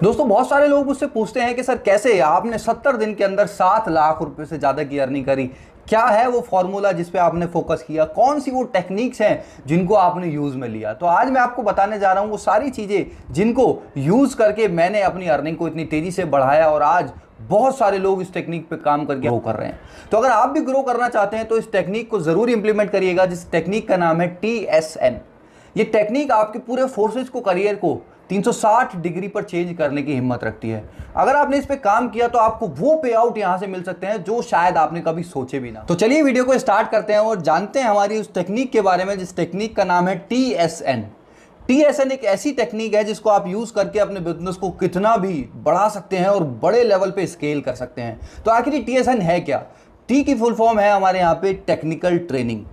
दोस्तों बहुत सारे लोग मुझसे पूछते हैं कि सर कैसे आपने 70 दिन के अंदर 7 लाख रुपए से ज़्यादा की अर्निंग करी। क्या है वो फॉर्मूला जिस पे आपने फोकस किया, कौन सी वो टेक्निक्स हैं जिनको आपने यूज़ में लिया। तो आज मैं आपको बताने जा रहा हूँ वो सारी चीज़ें जिनको यूज़ करके मैंने अपनी अर्निंग को इतनी तेज़ी से बढ़ाया और आज बहुत सारे लोग इस टेक्निक पे काम करके ग्रो कर रहे हैं। तो अगर आप भी ग्रो करना चाहते हैं तो इस टेक्निक को ज़रूर इंप्लीमेंट करिएगा, जिस टेक्निक का नाम है TSN। ये टेक्निक आपके पूरे फोर्सेज को, करियर को 360 डिग्री पर चेंज करने की हिम्मत रखती है। अगर आपने इस पे काम किया तो आपको वो पे आउट यहां से मिल सकते हैं जो शायद आपने कभी सोचे भी ना। तो चलिए वीडियो को स्टार्ट करते हैं और जानते हैं हमारी उस टेक्निक के बारे में, जिस टेक्निक का नाम है TSN। TSN एक ऐसी टेक्निक है जिसको आप यूज करके अपने बिजनेस को कितना भी बढ़ा सकते हैं और बड़े लेवल पे स्केल कर सकते हैं। तो आखिर ये TSN है क्या? T की फुल फॉर्म है हमारे यहाँ पे टेक्निकल ट्रेनिंग।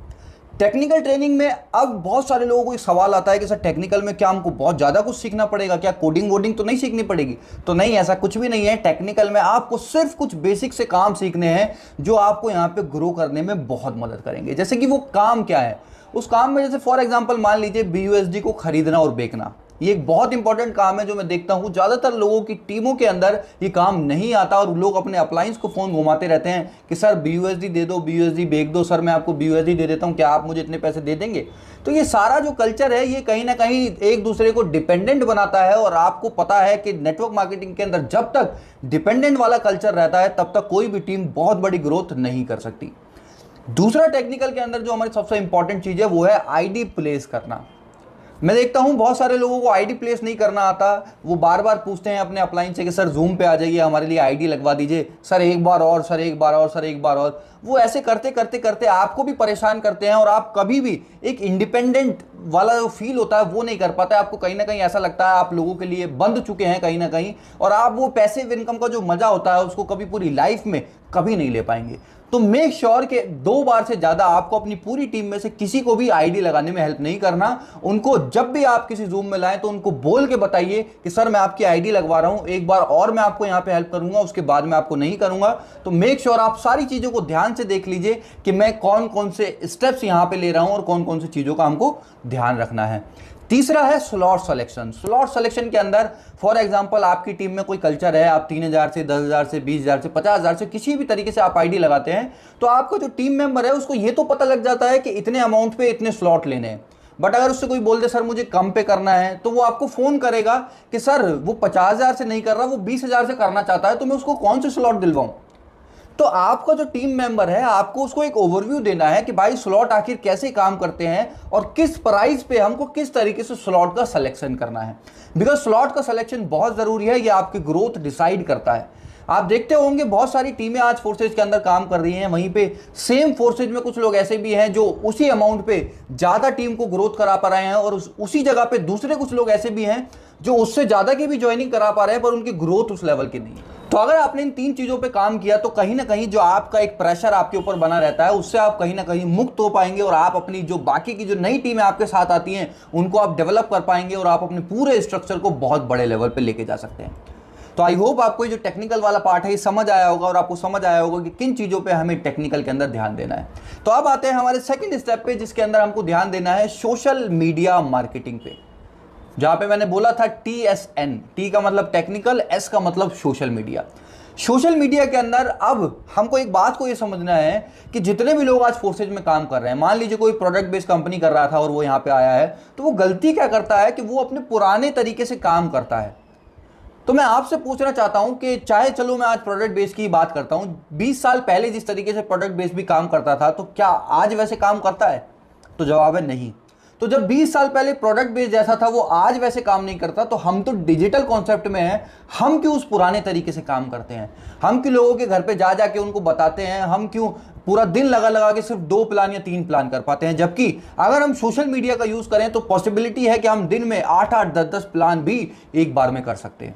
टेक्निकल ट्रेनिंग में अब बहुत सारे लोगों को एक सवाल आता है कि सर टेक्निकल में क्या हमको बहुत ज़्यादा कुछ सीखना पड़ेगा, क्या कोडिंग वोडिंग तो नहीं सीखनी पड़ेगी? तो नहीं, ऐसा कुछ भी नहीं है। टेक्निकल में आपको सिर्फ कुछ बेसिक से काम सीखने हैं जो आपको यहाँ पे ग्रो करने में बहुत मदद करेंगे। जैसे कि वो काम क्या है, उस काम में जैसे फॉर एग्जाम्पल मान लीजिए BUSD को खरीदना और बेचना। ये एक बहुत इंपॉर्टेंट काम है जो मैं देखता हूँ ज़्यादातर लोगों की टीमों के अंदर ये काम नहीं आता और लोग अपने अप्लायंस को फ़ोन घुमाते रहते हैं कि सर BUSD दे दो, BUSD बेच दो, सर मैं आपको BUSD दे देता हूँ, क्या आप मुझे इतने पैसे दे देंगे? तो ये सारा जो कल्चर है ये कहीं ना कहीं एक दूसरे को डिपेंडेंट बनाता है और आपको पता है कि नेटवर्क मार्केटिंग के अंदर जब तक डिपेंडेंट वाला कल्चर रहता है तब तक कोई भी टीम बहुत बड़ी ग्रोथ नहीं कर सकती। दूसरा टेक्निकल के अंदर जो हमारी सबसे इंपॉर्टेंट चीज़ है वो है ID प्लेस करना। मैं देखता हूं बहुत सारे लोगों को ID प्लेस नहीं करना आता। वो बार बार पूछते हैं अपने अपलाइन से कि सर जूम पे आ जाइए, हमारे लिए ID लगवा दीजिए, सर एक बार और, सर एक बार और, सर एक बार और। वो ऐसे करते करते करते आपको भी परेशान करते हैं और आप कभी भी एक इंडिपेंडेंट वाला जो फील होता है वो नहीं कर पाते। आपको कहीं ना कहीं ऐसा लगता है आप लोगों के लिए बंध चुके हैं कहीं ना कहीं, और आप वो पैसिव इनकम का जो मजा होता है उसको कभी पूरी लाइफ में कभी नहीं ले पाएंगे। तो मेक श्योर कि 2 बार से ज्यादा आपको अपनी पूरी टीम में से किसी को भी ID लगाने में हेल्प नहीं करना। उनको जब भी आप किसी जूम में लाएं तो उनको बोल के बताइए कि सर मैं आपकी ID लगवा रहा हूं, एक बार और मैं आपको यहां पे हेल्प करूंगा, उसके बाद मैं आपको नहीं करूंगा। तो मेक श्योर आप सारी चीजों को ध्यान से देख लीजिए कि मैं कौन कौन से स्टेप्स यहां पे ले रहा हूं और कौन कौन सी चीजों का हमको ध्यान रखना है। तीसरा है स्लॉट सिलेक्शन। स्लॉट सिलेक्शन के अंदर फॉर एग्जांपल आपकी टीम में कोई कल्चर है, आप 3000 से 10,000 से 20,000 से 50,000 से किसी भी तरीके से आप ID लगाते हैं तो आपका जो टीम मेंबर है उसको ये तो पता लग जाता है कि इतने अमाउंट पे इतने स्लॉट लेने हैं। बट अगर उससे कोई बोल दे सर मुझे कम पे करना है, तो वो आपको फोन करेगा कि सर वो 50,000 से नहीं कर रहा, वो 20,000 से करना चाहता है, तो मैं उसको कौन से स्लॉट दिलवाऊं? तो आपका जो टीम मेंबर है आपको उसको एक ओवरव्यू देना है कि भाई स्लॉट आखिर कैसे काम करते हैं और किस प्राइस पे हमको किस तरीके से स्लॉट का सिलेक्शन करना है। बिकॉज स्लॉट का सिलेक्शन बहुत जरूरी है, ये आपकी ग्रोथ डिसाइड करता है। आप देखते होंगे बहुत सारी टीमें आज फोर्सेज के अंदर काम कर रही हैं, वहीं पे सेम फोर्सेज में कुछ लोग ऐसे भी हैं जो उसी अमाउंट पे ज्यादा टीम को ग्रोथ करा पा रहे हैं, और उसी जगह पे दूसरे कुछ लोग ऐसे भी हैं जो उससे ज्यादा की भी ज्वाइनिंग करा पा रहे हैं पर उनकी ग्रोथ उस लेवल की नहीं है। तो अगर आपने इन 3 चीजों पे काम किया तो कहीं ना कहीं जो आपका एक प्रेशर आपके ऊपर बना रहता है उससे आप कहीं ना कहीं मुक्त हो पाएंगे और आप अपनी जो बाकी की जो नई टीमें आपके साथ आती हैं उनको आप डेवलप कर पाएंगे और आप अपने पूरे स्ट्रक्चर को बहुत बड़े लेवल पे लेके जा सकते हैं। तो आई होप आपको ये जो टेक्निकल वाला पार्ट है ये समझ आया होगा और आपको समझ आया होगा कि किन चीजों पे हमें टेक्निकल के अंदर ध्यान देना है। तो अब आते हैं हमारे सेकंड स्टेप पे, जिसके अंदर हमको ध्यान देना है सोशल मीडिया मार्केटिंग पे। जहां पे मैंने बोला था TSN, T का मतलब टेक्निकल, S का मतलब सोशल मीडिया। सोशल मीडिया के अंदर अब हमको एक बात को ये समझना है कि जितने भी लोग आज फोर्सेज में काम कर रहे हैं, मान लीजिए कोई प्रोडक्ट बेस्ड कंपनी कर रहा था और वो यहाँ पे आया है, तो वो गलती क्या करता है कि वो अपने पुराने तरीके से काम करता है। तो मैं आपसे पूछना चाहता हूं कि चाहे चलो मैं आज प्रोडक्ट बेस की बात करता हूं, 20 साल पहले जिस तरीके से प्रोडक्ट बेस भी काम करता था तो क्या आज वैसे काम करता है? तो जवाब है नहीं। तो जब 20 साल पहले प्रोडक्ट बेस जैसा था वो आज वैसे काम नहीं करता, तो हम तो डिजिटल कॉन्सेप्ट में हैं, हम क्यों उस पुराने तरीके से काम करते हैं? हम क्यों लोगों के घर पे जा जाके उनको बताते हैं? हम क्यों पूरा दिन लगा लगा के सिर्फ 2 प्लान या 3 प्लान कर पाते हैं? जबकि अगर हम सोशल मीडिया का यूज करें तो पॉसिबिलिटी है कि हम दिन में 8-8, 10-10 प्लान भी एक बार में कर सकते हैं।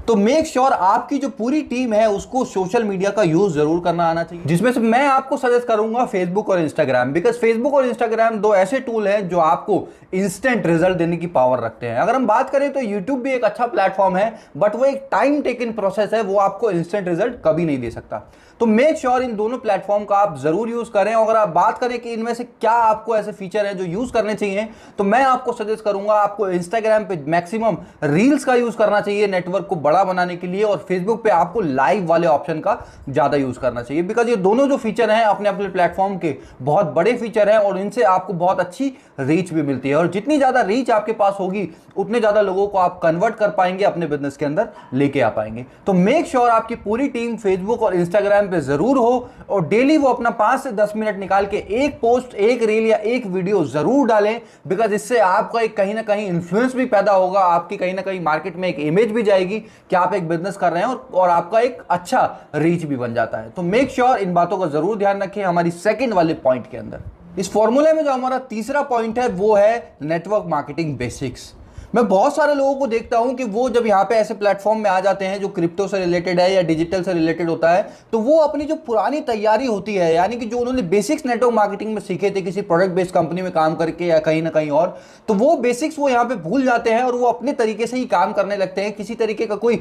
तो मेक श्योर आपकी जो पूरी टीम है उसको सोशल मीडिया का यूज जरूर करना आना चाहिए, जिसमें से मैं आपको सजेस्ट करूंगा फेसबुक और इंस्टाग्राम। बिकॉज फेसबुक और इंस्टाग्राम दो ऐसे टूल हैं जो आपको इंस्टेंट रिजल्ट देने की पावर रखते हैं। अगर हम बात करें तो यूट्यूब भी एक अच्छा प्लेटफॉर्म है, बट वो एक टाइम टेकिंग प्रोसेस है, वो आपको इंस्टेंट रिजल्ट कभी नहीं दे सकता। तो मेक श्योर इन दोनों प्लेटफॉर्म का आप जरूर यूज करें। अगर आप बात करें कि इनमें से क्या आपको ऐसे फीचर हैं जो यूज करने चाहिए, तो मैं आपको सजेस्ट करूंगा आपको इंस्टाग्राम पे मैक्सिमम रील्स का यूज करना चाहिए नेटवर्क को बड़ा बनाने के लिए, और फेसबुक पे आपको लाइव वाले ऑप्शन का ज्यादा यूज करना चाहिए। बिकॉज ये दोनों जो फीचर हैं अपने अपने प्लेटफॉर्म के बहुत बड़े फीचर हैं और इनसे आपको बहुत अच्छी रीच भी मिलती है, और जितनी ज्यादा रीच आपके पास होगी उतने ज्यादा लोगों को आप कन्वर्ट कर पाएंगे, अपने बिजनेस के अंदर लेके आ पाएंगे। तो मेक श्योर आपकी पूरी टीम फेसबुक और इंस्टाग्राम पे जरूर हो, और डेली वो अपना 5 से 10 मिनट निकाल के एक पोस्ट, एक रील या एक वीडियो जरूर डालें। बिकॉज इससे आपका एक कहीं ना कहीं इन्फ्लुएंस भी पैदा होगा, आपकी कहीं ना कहीं मार्केट में एक इमेज भी जाएगी कि आप एक बिजनेस कर रहे हैं, और आपका एक अच्छा रीच भी बन जाता है। तो मेक श्योर इन बातों का जरूर ध्यान रखें हमारी सेकंड वाले पॉइंट के अंदर। इस फॉर्मूले में जो हमारा तीसरा पॉइंट है वो है नेटवर्क मार्केटिंग बेसिक्स। मैं बहुत सारे लोगों को देखता हूं कि वो जब यहाँ पे ऐसे प्लेटफॉर्म में आ जाते हैं जो क्रिप्टो से रिलेटेड है या डिजिटल से रिलेटेड होता है, तो वो अपनी जो पुरानी तैयारी होती है, यानी कि जो उन्होंने बेसिक्स नेटवर्क मार्केटिंग में सीखे थे किसी प्रोडक्ट बेस्ड कंपनी में काम करके या कहीं ना कहीं और, तो वो बेसिक्स वो यहाँ पे भूल जाते हैं और वो अपने तरीके से ही काम करने लगते हैं, किसी तरीके का कोई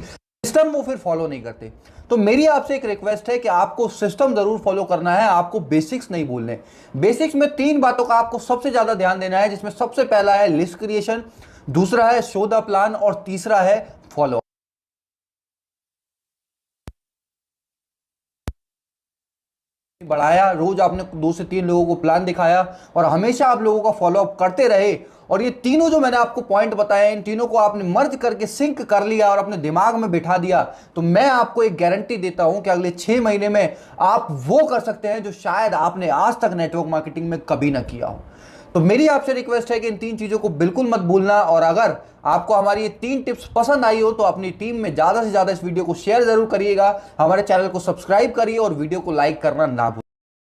सिस्टम वो फिर फॉलो नहीं करते। तो मेरी आपसे एक रिक्वेस्ट है कि आपको सिस्टम जरूर फॉलो करना है, आपको बेसिक्स नहीं भूलने। बेसिक्स में 3 बातों का आपको सबसे ज्यादा ध्यान देना है, जिसमें सबसे पहला है लिस्ट क्रिएशन, दूसरा है शो द प्लान, और तीसरा है फॉलो। बढ़ाया, रोज आपने 2 से 3 लोगों को प्लान दिखाया और हमेशा आप लोगों का फॉलोअप करते रहे, और ये तीनों जो मैंने आपको पॉइंट बताए इन तीनों को आपने मर्ज करके सिंक कर लिया और अपने दिमाग में बिठा दिया, तो मैं आपको एक गारंटी देता हूं कि अगले 6 महीने में आप वो कर सकते हैं जो शायद आपने आज तक नेटवर्क मार्केटिंग में कभी ना किया हो। तो मेरी आपसे रिक्वेस्ट है कि इन 3 चीजों को बिल्कुल मत भूलना, और अगर आपको हमारी ये 3 टिप्स पसंद आई हो तो अपनी टीम में ज्यादा से ज्यादा इस वीडियो को शेयर जरूर करिएगा, हमारे चैनल को सब्सक्राइब करिए और वीडियो को लाइक करना ना भूलिए।